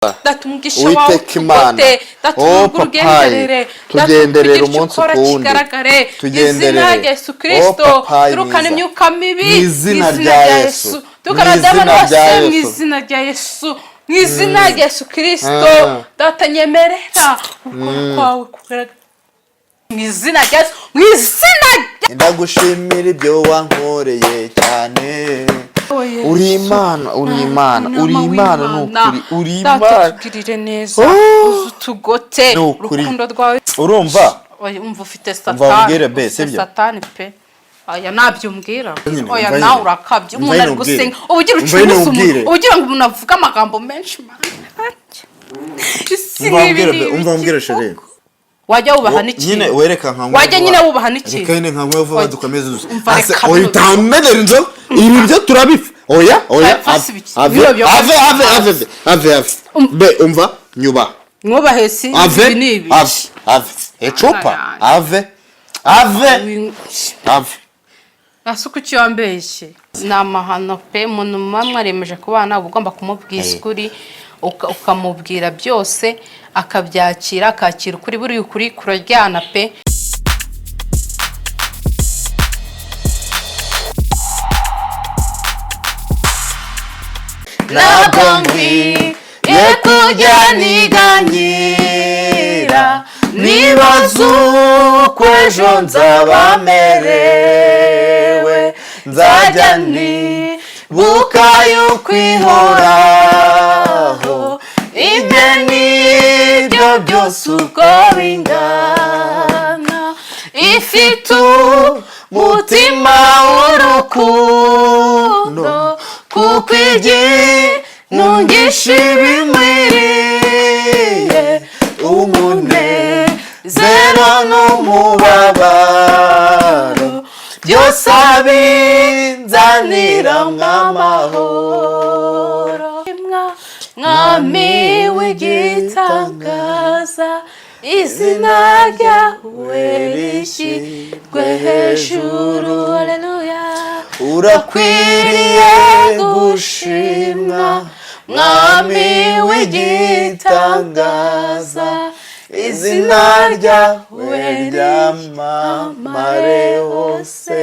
datumugisha wawe Uwiteka datugenderere tugenderere umunsi ku wundi kigaragare izina rya Yesu Kristo turukana imyuka mibi izina rya Yesu tukaradabana bose mu izina rya Yesu mu izina rya Yesu Kristo datanyemerera ukora kwawe kugaragara mu izina rya Yesu mu izina ndagushimira ibyo wankoreye cyane uri Imana n'ukuri uri Imana tugirire neza utugote urukundo rwawe urumva umva ufite satani pe aya nabyumbwira oya nawe urakabye umuntu ari gusenga ubugira ugira ngo umuntu avuga amagambo menshi umva mbwira sheri wajya wubaha n'iki nyine wereka nka wajya nyine wubaha n'iki rekane nka nkwe vuba dukomeze ase oya tamedera inzo ibi byo turabifa oya ave be umva nyuba mwubahesi ibi nibi ave ecopa ave asuku cyambeshye namahano pe umuntu mwaremeje kubana ugomba kumubwiza ukuri ukamubwira byose akabyakira akakira ukuri buri ukuri kuraryana pe nabongi yekujya niganyira nibazu kwejo nzabamerewe nzajya ni bukayo kwihoraho ibyo nibyo byose uko bingana ifite umutima w'urukundo kuko ntungisha ibimwiriye umunezero n'umubabaro byose abinzanira mw'amahoro mwami w'igitangaza izina ryawe rishyirwe hejuru haleluya urakwiriye gushimwa mwami w'igitangaza izina ryawe ryamamare hose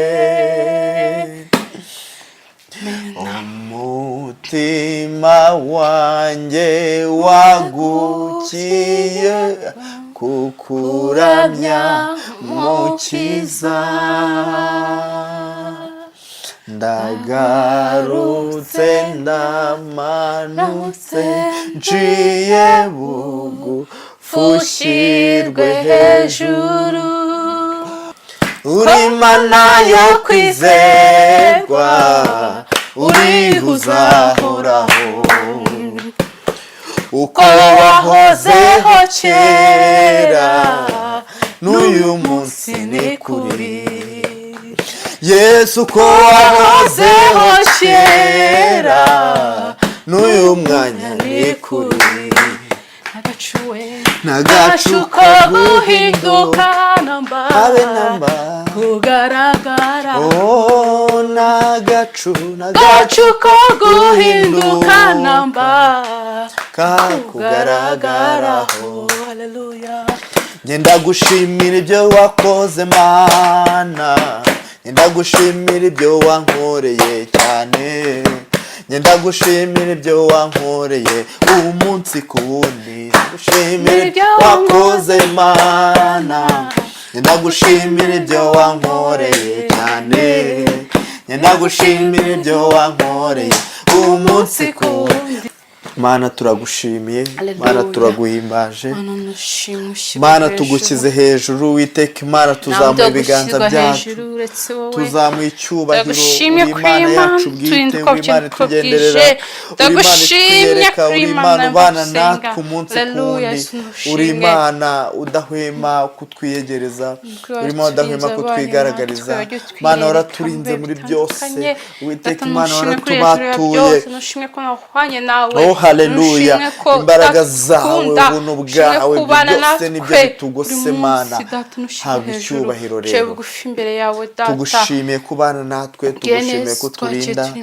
umutima wanjye wagukiye kukuramya mukiza ndagarutse ndamanutse nciye bugufushirwe hejuru uri Imana yo kwizerwa uriho uzahoraho uko wahozeho kera n'uyu munsi ni kuri Yesu ko wahozeho kera n'uyu mwanya ni kuri nagacu ko guhinduka namba kugaragara nagacu ko guhinduka namba kugaragaraho haleluya ngenda gushimira ibyo wakoze Mana ngenda gushimira ibyo wankoreye cyane ngenda gushimira ibyo wankoreye umunsi ku wundi gushimira ibyo wakoze Mana ngenda gushimira ibyo wankoreye cyane ngenda gushimira ibyo wankoreye umunsi ku wundi Mana turagushimiye Mana turaguhimbaje Mana tugukize hejuru Uwiteka Imana tuzamuye ibiganza byacu tuzamuye icyubahiro Imana yacu bwite Imana tugenderera Imana uri Imana ubana natwe umunsi ku wundi uri Imana udahwema kutwiyegereza uri Imana udahwema kutwigaragariza Mana waraturinze muri byose Uwiteka Imana waratubatuye haleluya imbaraga zawe ubuntu bwawe byose nibyo bitugose Mana habwa icyubahiro rero tugushimiye kubana natwe tugushimiye kuturinda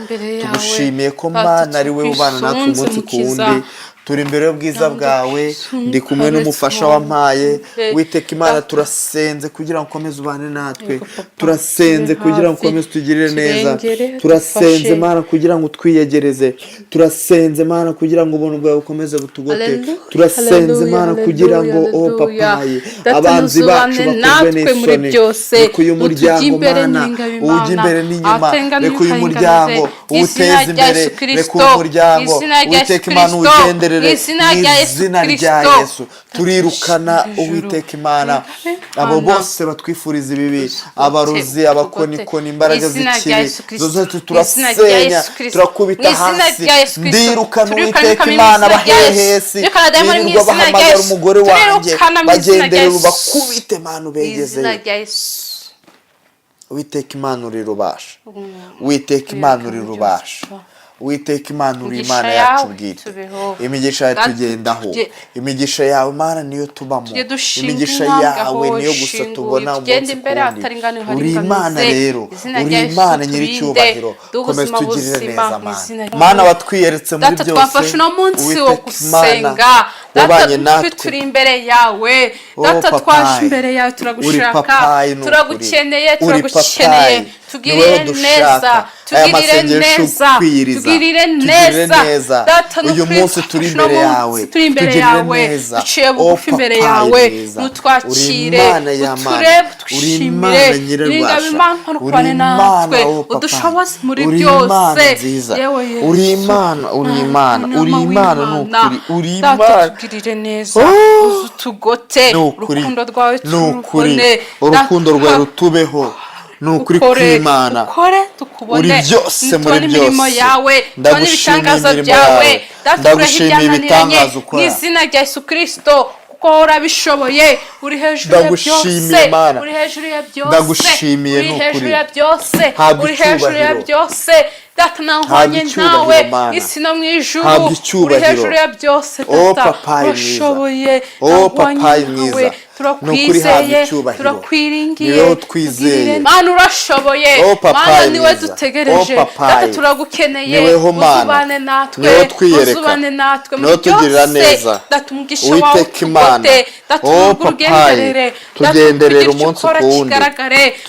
tugushimiye ko Mana ari we ubana natwe umunsi ku wundi turi imbere y'ubwiza bwawe, ndi kumwe n'umufasha wampaye. Uwiteka Imana, turasenze kugira ngo ukomeze ubane natwe, turasenze kugira ngo ukomeze utugirire neza, turasenze Mana kugira ngo utwiyegereze, turasenze Mana kugira ngo ubuntu bwawe bukomeze butugote, turasenze Mana kugira ngo papaye abanzi bacu bakozwe n'isoni. Reka uyu muryango Mana ujye imbere n'inyuma, reka uyu muryango uwuteze imbere, reka uyu muryango Uwiteka Imana uwugenderere mu izina rya Yesu. Turirukana Uwiteka Imana abo bose batwifuriza ibibi, abarozi, abakonikoni, imbaraga z'ikibi zose turasenya, turakubita hasi. Ndirukana Uwiteka Imana abahehesi birirwa bahamagara umugore wanjye bagendere bakubite Mana ubegeze. Uwiteka Imana uri rubasha, Uwiteka Imana uri rubasha, Uwiteka Imana uri Imana yacu bwite. Imigisha yawe tugendaho, imigisha yawe Mana niyo tubamo, imigisha yawe niyo gusa tubona umunsi kundi. Uri Imana rero, uri Imana nyir'icyubahiro, komeza tugirire neza Mana. Mana watwiyeretse muri byose, twafashe uno munsi wo gusenga, wabanye natwe, turi imbere yawe, data twaje imbere yawe, turagushaka, turagukeneye, turagukeneye. Tugirire neza, tugirire neza, tugirire neza. Data uyu munsi turi imbere yawe, tugirire neza, duciye bugufi imbere yawe, nutwakire, uturebe, twishimire, ringabe Imana ntukwane natwe, udushoboze muri byose. Uri Imana, uri Imana, uri Imana nukuri, uri Imana. Tugirire neza, utugote, urukundo rwawe turubone, urukundo rwawe rutubeho. Nukuri kw'Imana uri byose muri byose. Ndagushimiye imirimo yawe, ndagushimiye ibitangaza ukora mu izina rya Yesu Kristo, kuko urabishoboye, uri hejuru ya byose, uri hejuru ya byose, ndagushimiye uri hejuru ya byose, uri hejuru ya byose. Data nahwanye nawe isi no mu ijuru, uri hejuru ya byose. Data urashoboye, nahwanye nawe, turakwizeye, turakwiringiye, Mana urashoboye, Mana niwe dutegereje. Data turagukeneye, uzubane natwe, uzubane natwe muri byose. Data umugisha wawe utugote, data urugo urugenderere, tugenderere umunsi ku wundi,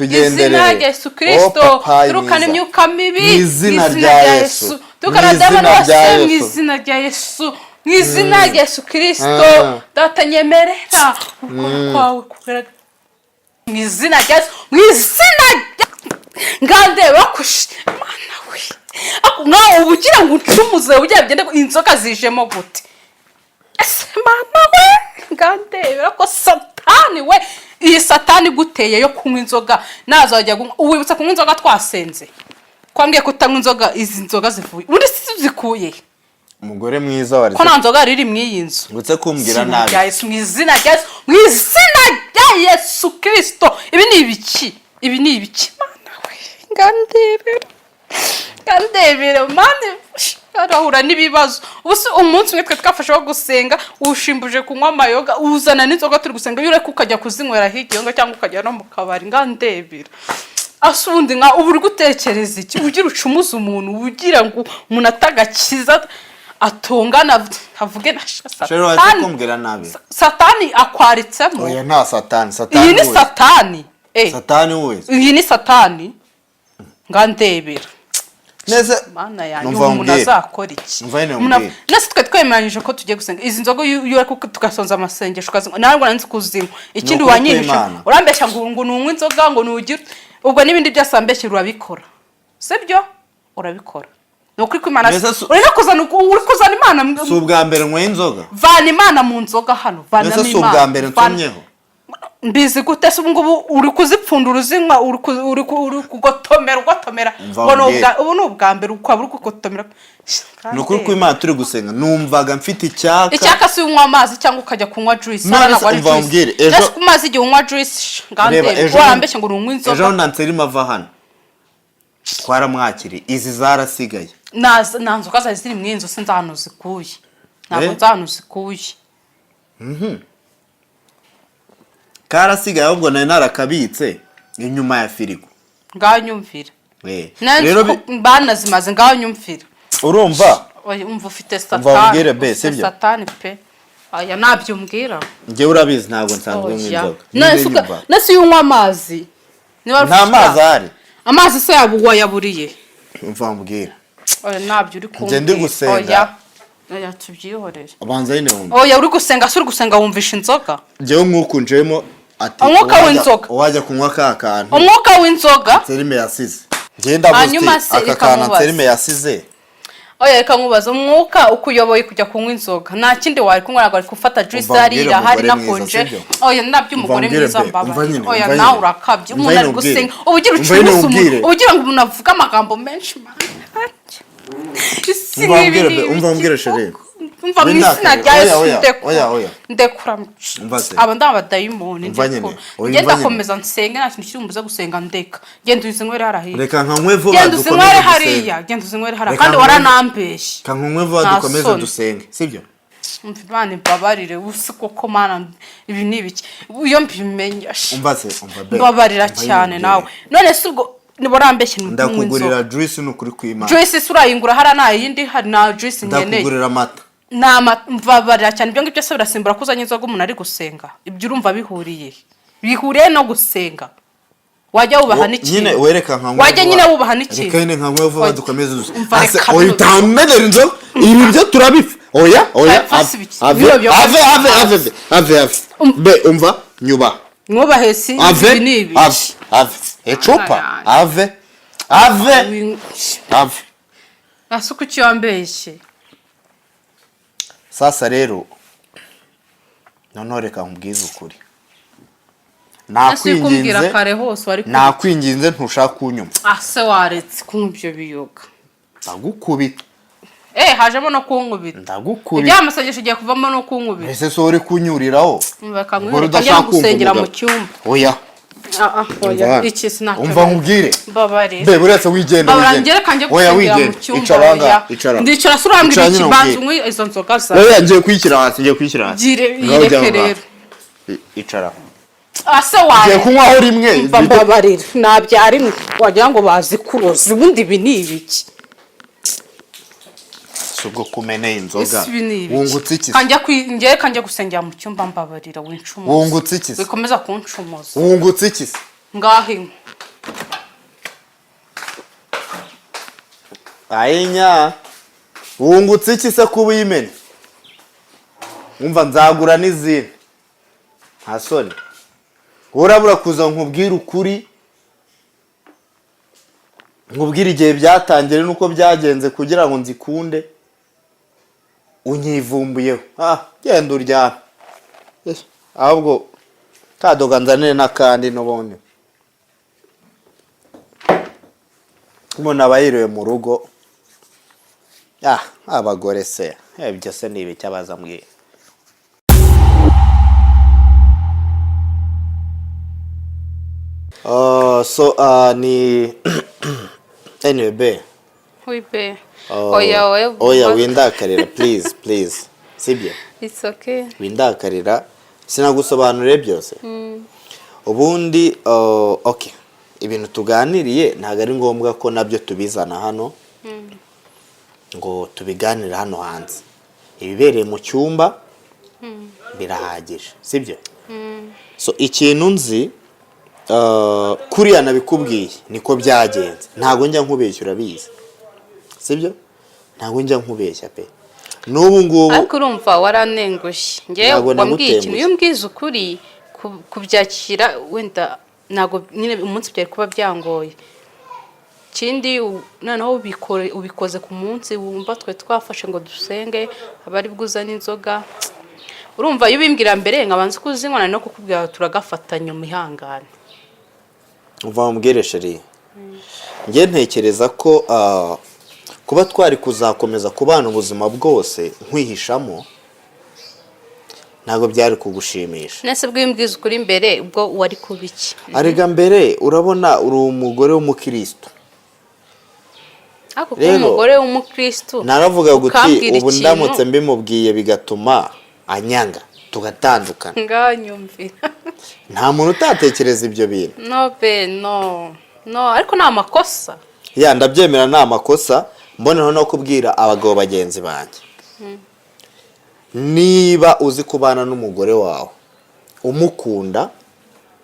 izina rya Yesu Kristo. Turukana imyuka mibi mu izina rya Yesu, tukanadama bose mu izina rya Yesu, mu izina rya Yesu Kristo. Data nyemerera ukora kwawe kugaragara mu izina rya Yesu, mu izina rya ngandeba Mana we nkaho ubugira ngo ucumuze ugiye bigende inzoka zijemo gute. Ese Mana we ngandeba ko Satani we, iyi Satani guteye yo kunywa inzoga, nazajya uwibutsa kunywa inzoga twasenze, kwambwiye kutanywa inzoga. Izi nzoga zivuye undi zikuye umugore mwiza wari ko nta nzoga riri mu iyi nzu, uretse kumbwira nabi mu izina rya Yesu, mu izina rya Yesu Kristo. Ibi ni ibiki? Ibi ni ibiki Mana we ngandebere Mana arahura n'ibibazo. Ubuse umunsi umwe twe twafashe wo gusenga, ushimbuje kunywa amayoga, uzana n'inzoga turi gusenga, yureka ukajya kuzinywera hirya ngo cyangwa ukajya no mu kabari. Ngandebere asundi nka ubu uri gutekereza iki? Ugira ucumuza umuntu, ugira ngo umuntu atagakiza atongana avuge na Satani. Satani akwaritsemo. Oya nta Satani, Satani iyi ni Satani. Satani wese iyi ni Satani. Ngandebera neza Mana yanyu, umuntu azakora iki? Nase twe twemeranyije ko tugiye gusenga izi nzogo yure kuko tugasonza amasengesho kazingo, ntabwo nanzi kuzinywa. Ikindi wanyirisha urambeshya ngo nunywa inzoga ngo nugira ubwo n'ibindi byasambeshye urabikora, sibyo? Urabikora nukuri ko Imana uri kuzana Imana. Si ubwa mbere nywa inzoga, vana Imana mu nzoga hano, vana Imana. Si ubwa mbere nsomyeho, mbizi gute se ngubu uri kuzipfundura uzinywa, uri kugotomera ubu ni ubwa mbere ukaba uri kugotomera. nukuri ko Imana turi gusenga numvaga mfite icyaka si unywa amazi cyangwa ukajya kunywa juice. Ntabwo ari juice, ejo kumazi igihe unywa juice ngandebe warambeshye ngo unywe inzoga. Ejo nanseri mava hano twaramwakiri, izi zarasigaye nta nzoga zari ziri mu inzu, sinzi ahantu zikuye, ntabwo nzi ahantu zikuye. karasigaye ahubwo nari narakabitse inyuma ya firigo. Ngaho nyumvira rero banazimaze, ngaho nyumvira. Urumva oya umva ufite umbwire be, ufite sibyo? satani pe aya nabyo umbwira njyewe urabizi ntabwo nsanzwe nk'inzoga nese iyo unywa amazi nta mazi ahari amazi se wayaburiye umva mbwira oya nabyo uri kumva ndi gusenga oya tubyihorere abanza nyine wumva oya uri gusenga se uri gusenga wumvisha inzoga njyewe umwuka unjemo ati umwuka w'inzoga wajya kunywa ka kantu umwuka w'inzoga Tserime yasize ngenda gusti aka kantu Tserime yasize oya reka nkubaza umwuka ukuyoboye kujya kunywa inzoga nta kindi wari kunywa ntabwo ari gufata juice harira hari nakonje oya nabyo umugore mwiza mbaba oya nawe urakabye umuntu ari gusenga ubugira ucuruza umuntu ubugira ngo umuntu avuga amagambo menshi umva mbwira shere umva mwizina rya Yesu ndekura aba ndabadayimoni ngenda komeza nsenge nta kintu kiri mbuze gusenga ndeka genda uzinywere hariya reka nkankwe vuba genda uzinywere hariya genda uzinywere hariya kandi waranambeshye kankwe vuba dukomeze dusenge sibyo Imana imbabarire usi koko mana ibi ni ibiki iyo mbimenye umva be mbabarira cyane nawe none se ubwo niborambeshye ndakugurira juice n'ukuri kw'Imana juice surayingura hara nayindi hari na juice nkeneye ndakugurira amata mbabarira cyane ibyo ngibyo se birasimbura kuzanye inzoga umuntu ari gusenga ibyo urumva bihuriye no gusenga wajya wubaha n'ikintu nyine wereka nkankwe wajya nyine wubaha n'ikintu reka nyine nkankwe vuba dukomeze ase oya utamenera inzoga ibi byo turabifa oya ave be umva nyuba mwubahe si ibi ni ibi ave ecupa ave asuku cyambeshye sasa rero none reka nkubwize ukuri nakwinginze ntushaka kunyuma ase waretse kunywa ibyo biyoga ndagukubita hajemo no kunkubita ndagukubita ibya masagesho igiye kuvamo no kunkubita ese so uri kunyuriraho njya gusengera mu cyumba oya iki sinaka umva nkubwire babarire be buretse wigenda oya wigenda ndicara surambira ikibanza umwe izo nzoga za oya ngiye kwikira hasi yireke rero icara ase wawe ngiye kunywaho rimwe mbabarira nabyari wagira ngo bazi kuroza ubundi ibi ni ibiki subwo kumeneye inzoga wungutse iki kanje gusengera mu cyumba mbabarira wincumu wungutse iki wikomeza kuncumoza wungutse iki ngahi ayinya wungutse iki se kuba uyimene umva nzagura n'izindi nta soni urabura kuza nkubwira ukuri nkubwira igihe byatangiye nuko byagenze kugira ngo nzikunde unyivumbuyeho genda uryame ahubwo kadoga nzanire n'akandi n'ubundi umuntu aba yiriwe mu rugo abagore se ibyo se ni ibiki abaza mbwira ni anyway be oya windakarira please sibyo it's okay windakarira sinagusobanurire byose ubundi okay ibintu tuganiriye ntago ari ngombwa ko nabyo tubizana hano ngo tubiganire hano hanze ibibereye mu cyumba birahagije sibyo so ikintu nzi kuriya nabikubwiye niko byagenze ntago njya nkubeshya urabizi sibyo ntago njya nkubeshya pe n'ubu ngubu ariko urumva waranengushye ngewe wambwiye ikintu iyo mbwiza ukuri kubyakira wenda ntago nyine umunsi byari kuba byangoye kindi noneho ubikoze ku munsi wumva twe twafashe ngo dusenge abari bwuzana inzoga urumva iyo ubimbwira mbere nkabanza kuzinywa no kukubwira turagafatanya mu ihangane uva mubwire sheri nge ntekereza ko kuba twari kuzakomeza kubana ubuzima bwose nkwihishamo ntabwo byari kugushimisha nese bw'imbwiza ukuri mbere ubwo wari kubiki arega mbere urabona uri umugore w'umukristo ako kuba umugore w'umukristo naravuga guti ubu ndamutse mbimubwiye bigatuma anyanga tugatandukana nganyumvira nta muntu utatekereza ibyo bintu no ariko ni amakosa ndabyemera ni amakosa mboneho no kubwira abagabo bagenzi banjye, niba uzi kubana n'umugore wawe umukunda,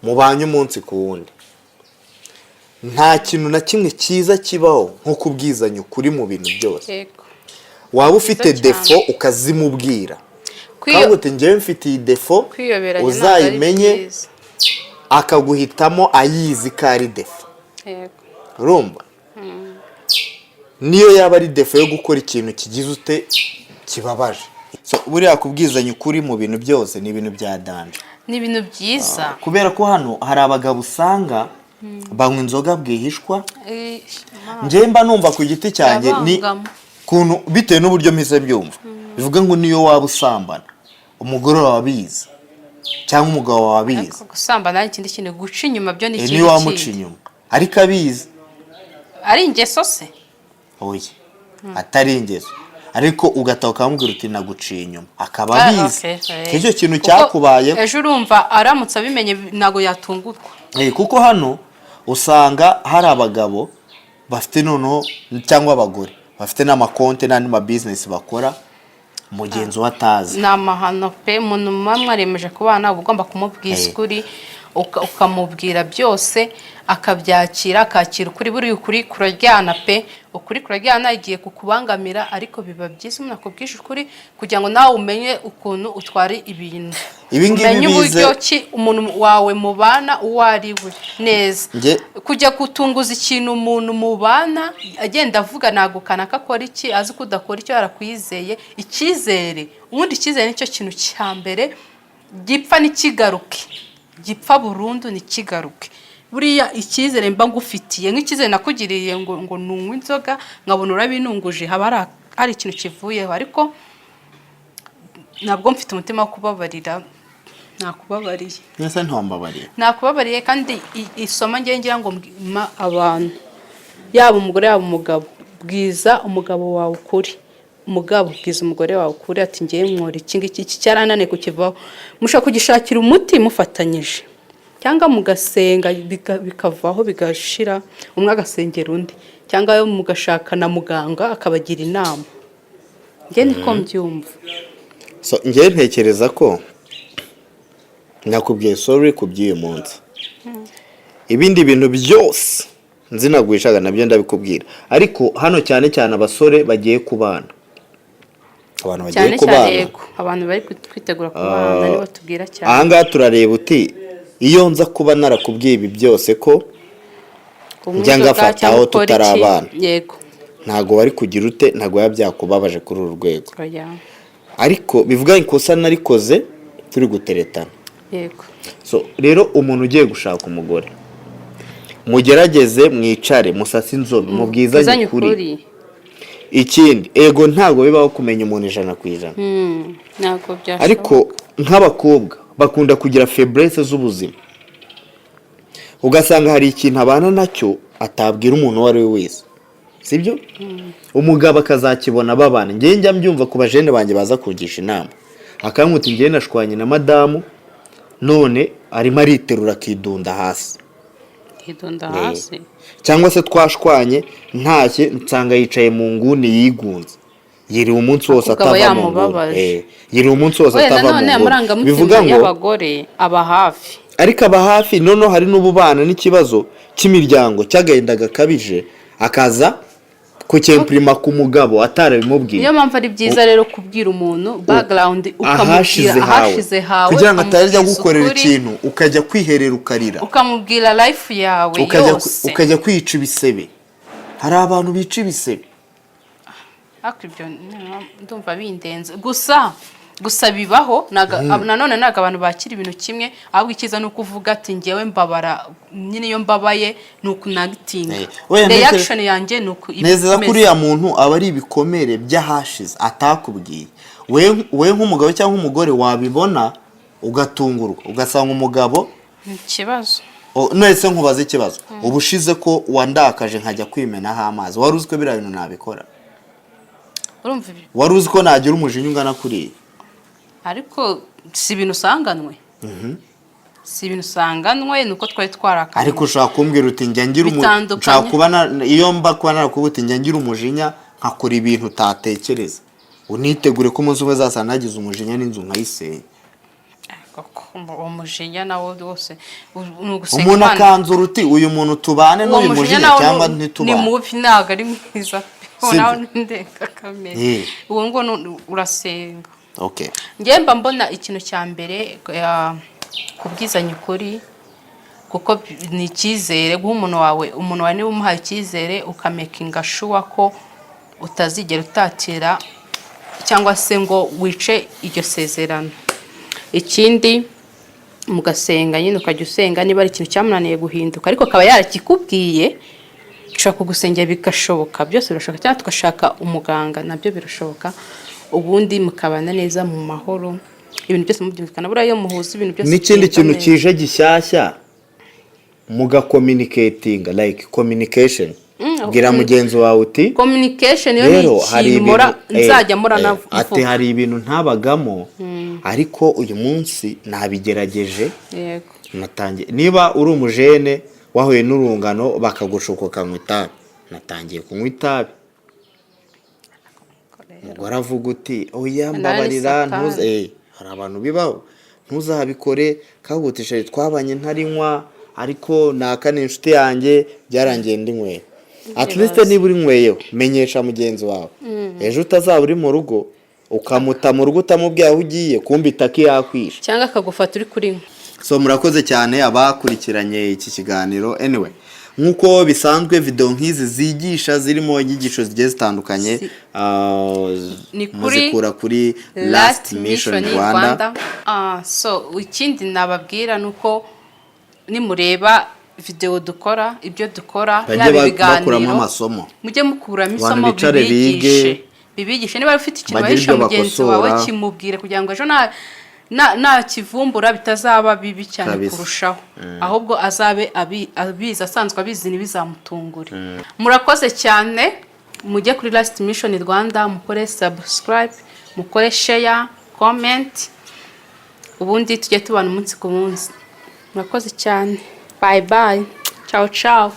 mubanye umunsi ku wundi, nta kintu na kimwe cyiza kibaho nko kubwizanya ukuri mu bintu byose. Waba ufite defo ukazimubwira, kandi uti njyewe mfite iyi defo, uzayimenye akaguhitamo ayizi ko ari defo. Urumva? Niyo yaba ari defo yo gukora ikintu kigize ute kibabaje. Buriya kubwizanya ukuri mu bintu byose ni ibintu bya danje, ni ibintu byiza, kubera ko hano hari abagabo usanga banywa inzoga bwihishwa. Njye mba numva ku giti cyanjye ni kuntu bitewe n'uburyo mpise byumva, bivuga ngo niyo waba usambana umugore wawe abizi cyangwa umugabo wawe abizi, gusambana ari ikindi kintu, guca inyuma byo ni ikindi niyo wamuca inyuma ariko abizi, ari ingeso se? oya, atari ingeso, ariko ugataha ukamubwira uti naguciye inyuma akaba abizi icyo kintu cyakubaye. Ejo urumva aramutse abimenye ntago yatungurwa. Kuko hano usanga hari abagabo bafite noneho cyangwa abagore bafite n'amakonte n'andi mabizinesi bakora, mugenzi we atazi. Ni amahano pe, umuntu mwaremeje kubana uba ugomba kumubwiza ukuri, ukamubwira byose akabyakira, akakira ukuri. Buriya ukuri kuraryana pe, ukuri kuraryana igiye kukubangamira, ariko biba byiza umuntu akubwije ukuri kugira ngo nawe umenye ukuntu utwara ibintu, umenye uburyo ki umuntu wawe mubana uwo ari we neza. Kujya gutunguza ikintu umuntu mubana agenda avuga nagukana ko akora iki, azi ko udakora icyo yarakwizeye. Icyizere, ubundi icyizere nicyo kintu cya mbere gipfa n'ikigaruke, gipfa burundu n'ikigaruke. Buriya icyizere mba ngufitiye, nk'icyizere nakugiriye ngo nunywe inzoga nkabona urabinunguje, haba ari ikintu kivuyeho, ariko ntabwo mfite umutima wo kubabarira. Nakubabariye nese ntombabariye, nakubabariye. kandi isoma ngira ngo mma abantu, yaba umugore yaba umugabo, bwiza umugabo wawe ukuri. Umugabo bwiza umugore wawe ukuri ati ngiye mwora iki ngiki cyaranane kukivaho, mushaka kugishakira umuti mufatanyije, cyangwa mugasenga bikavaho bigashira, umwe agasengera undi, cyangwa yo mugashaka na muganga akabagira inama. Ngiye niko mbyumva. Ngiye ntekereza ko nakubwiye sorry kuby'iyo munsi, ibindi bintu byose nzinaguhishaga nabyo ndabikubwira, ariko hano cyane cyane abasore bagiye kubana, abantu bagiye kubana, abantu bari kwitegura kubana nibo tubwira cyane. Ahangaha turareba uti iyo nza kuba narakubwiye ibi byose ko njya ngafataho tutarabana, yego ntago bari kugira ute, ntago yabyakubabaje kuri uru rwego, ariko bivuga ikosa narikoze turi guteretana. Yego. Rero umuntu ugiye gushaka umugore, mugerageze mwicare musase inzobe mubwizanye ukuri. Ikindi ego ntago bibaho kumenya umuntu 100%, ntago byashoboka, ariko nk'abakobwa bakunda kugira faiblesse z'ubuzima, ugasanga hari ikintu abana nacyo atabwira umuntu uwo ari we wese, sibyo? Umugabo akazakibona babana. Ngiye njya mbyumva ku bajene banjye baza kugisha inama, akankuti ngiye nashwanye na madamu, none arimo ariterura akidunda hasi, cyangwa se twashwanye ntashye nsanga yicaye mu nguni yigunze, yiriwe umunsi wose atava mu nguni, yiriwe umunsi wose atava mu nguni. Bivuga ngo y'abagore aba hafi, ariko aba hafi noneho hari n'ububana n'ikibazo cy'imiryango cyagenda gakabije, akaza kucyemprima ku mugabo atarabimubwiye. Niyo mpamvu ari byiza rero kubwira umuntu background, ukamubwira ahashize hawe, kugira ngo atajya gukorera ikintu ukajya kwiherera ukarira, ukamubwira life yawe yose, ukajya kwica ibisebe. Hari abantu bica ibisebe, akibyo ndumva bindenze. Gusa bibaho nanone naga abantu bakira ibintu kimwe, ahubwo ikiza no kuvuga ati ngewe mbabara nyine, iyo mbabaye nuko nagitinga, reaction yanjye nuko neza kuri ya muntu aba ari ibikomere by'ahashize atakubwiye. We nk'umugabo cyangwa umugore wabibona ugatungurwa, ugasanga umugabo ikibazo. Nese nkubaza ikibazo, ubushize ko wandakaje nkajya kwimenaho amazi, wari uzi ko biriya bintu nabikora? Urumva ibi, wari uzi ko nagira umujinya ungana kuri? Ariko si ibintu usanganwe, si ibintu usanganwe, nuko twari twarakanye. Ariko ushaka kumbwira uti njya ngira umujinya, iyo mba kuba narakubuti njya ngira umujinya nkakora ibintu utatekereza, unitegure ko umunsi umwe zasa nagize umujinya n'inzu nkayisenya. umujinya nawo rwose umuntu akanzura uti uyu muntu tubane n'uyu mujinya cyangwa ntitubane, ni mubi ntabwo ari mwiza nawe n'indengakamere, uwo ngo urasenga. okay, njye mba mbona ikintu cya mbere kubwizanya ukuri, kuko ni icyizere guha umuntu wawe niba umuhaye icyizere ukamekinga shuwa ko utazigera utatira cyangwa se ngo wice iryo sezerano. Ikindi mugasenga nyine, ukajya usenga niba ari ikintu cyamunaniye guhinduka ariko akaba yarakikubwiye, ushaka kugusengera bigashoboka, byose birashoboka, cyangwa tugashaka umuganga nabyo birashoboka, ubundi mukabana neza mu mahoro, ibintu byose mubyumvikana. Buriya iyo muhuza ibintu byose. n'ikindi kintu kije gishyashya mugakommunicating, like communication. Bwira mugenzi wawe uti communication yo ni ikintu nzajya murana ati hari ibintu ntabagamo ariko uyu munsi nabigerageje. Yego, natangiye, niba uri umujene wahuye n'urungano bakagushukoka mu itabi, natangiye kunywa itabi, umugore avuga uti oya mbabarira ntuze, hari abantu bibaho ntuzabikore, kagutisha twabanye ntarinywa ariko nakane inshuti yanjye byarangiye ndinyweye. At least niba uri nkweyeho menyesha mugenzi wawe, ejo utazaba uri mu rugo ukamuta mu rugo utamubwiye aho ugiye, kumbi itaki yakwisha cyangwa akagufata uri kuri mwe. So murakoze cyane abakurikiranye iki kiganiro. Anyway, nkuko bisanzwe video nk'izi zigisha zirimo inyigisho zigiye zitandukanye muzikura kuri Last Mission Rwanda. So ikindi nababwira nuko nimureba video dukora, ibyo dukora yaba ibiganiro amasomo, mujye mukuramo isomo bibigishe. Niba ufite ikintu wahisha mugenzi wawe kimubwire, kugira ngo ejo na kivumbura bitazaba bibi cyane kurushaho, ahubwo azabe abizi, asanzwe abizi ntibizamutungure. Murakoze cyane, mujye kuri Last Mission Rwanda, mukore subscribe, mukore share, comment, ubundi tujye tubana umunsi ku munsi. Murakoze cyane, bye bye, ciao ciao.